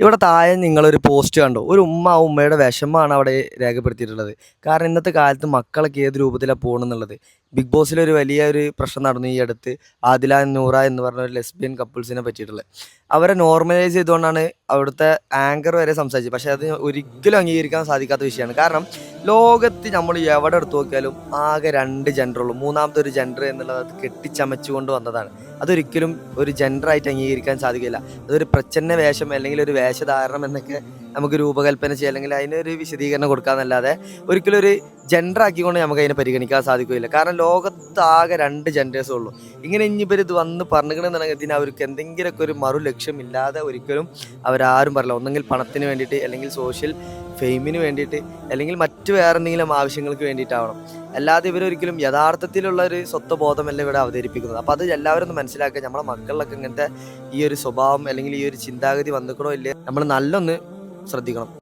ഇവിടെ താഴെ നിങ്ങളൊരു പോസ്റ്റ് കണ്ടു. ഒരു ഉമ്മയുടെ വിഷമമാണ് അവിടെ രേഖപ്പെടുത്തിയിട്ടുള്ളത്. കാരണം ഇന്നത്തെ കാലത്ത് മക്കളൊക്കെ ഏത് രൂപത്തിലാണ് പോകണമെന്നുള്ളത്. ബിഗ് ബോസിലൊരു വലിയൊരു പ്രശ്നം നടന്നു ഈ അടുത്ത്. ആദില നൂറ എന്ന് പറഞ്ഞ ഒരു ലെസ്ബിയൻ കപ്പിൾസിനെ പറ്റിയിട്ടുള്ളത്. അവരെ നോർമലൈസ് ചെയ്തുകൊണ്ടാണ് അവിടുത്തെ ആങ്കർ വരെ സംസാരിച്ചത്. പക്ഷേ അത് ഒരിക്കലും അംഗീകരിക്കാൻ സാധിക്കാത്ത വിഷയമാണ്. കാരണം ലോകത്ത് നമ്മൾ എവിടെ എടുത്തു നോക്കിയാലും ആകെ 2 ജെൻഡറുള്ളൂ. മൂന്നാമത്തെ ഒരു ജെൻഡർ എന്നുള്ളത് അത് കെട്ടിച്ചമച്ചുകൊണ്ട് വന്നതാണ്. അതൊരിക്കലും ഒരു ജെൻഡറായിട്ട് അംഗീകരിക്കാൻ സാധിക്കില്ല. അതൊരു പ്രച്ഛന്ന വേഷം അല്ലെങ്കിൽ ഒരു വേഷധാരണം എന്നൊക്കെ നമുക്ക് രൂപകൽപ്പന ചെയ്യുക, അല്ലെങ്കിൽ അതിനൊരു വിശദീകരണം കൊടുക്കാന്നല്ലാതെ ഒരിക്കലും ഒരു ജെൻഡർ ആക്കിക്കൊണ്ട് നമുക്ക് അതിനെ പരിഗണിക്കാൻ സാധിക്കില്ല. കാരണം ലോകത്താകെ 2 ജെൻഡേഴ്സേ ഉള്ളൂ. ഇങ്ങനെ ഇനിയിപ്പോൾ ഇത് വന്ന് പറഞ്ഞിട്ടുണ്ടെന്നുണ്ടെങ്കിൽ ഇതിന് അവർക്ക് എന്തെങ്കിലുമൊക്കെ ഒരു മറു ലക്ഷ്യമില്ലാതെ ഒരിക്കലും അവരാരും പറയില്ല. ഒന്നെങ്കിൽ പണത്തിന് വേണ്ടിയിട്ട്, അല്ലെങ്കിൽ സോഷ്യൽ ഫെയിമിന് വേണ്ടിയിട്ട്, അല്ലെങ്കിൽ മറ്റു വേറെ എന്തെങ്കിലും ആവശ്യങ്ങൾക്ക് വേണ്ടിയിട്ടാവണം. അല്ലാതെ ഇവരൊരിക്കലും യഥാർത്ഥത്തിലുള്ള ഒരു സ്വത്വബോധമല്ല ഇവിടെ അവതരിപ്പിക്കുന്നത്. അപ്പോൾ അത് എല്ലാവരും ഒന്ന് മനസ്സിലാക്കുക. നമ്മളെ മക്കളിലൊക്കെ ഇങ്ങനത്തെ ഈ ഒരു സ്വഭാവം അല്ലെങ്കിൽ ഈ ഒരു ചിന്താഗതി വന്നിക്കണോ ഇല്ലേ നമ്മൾ നല്ലൊന്ന് ശ്രദ്ധിക്കണം.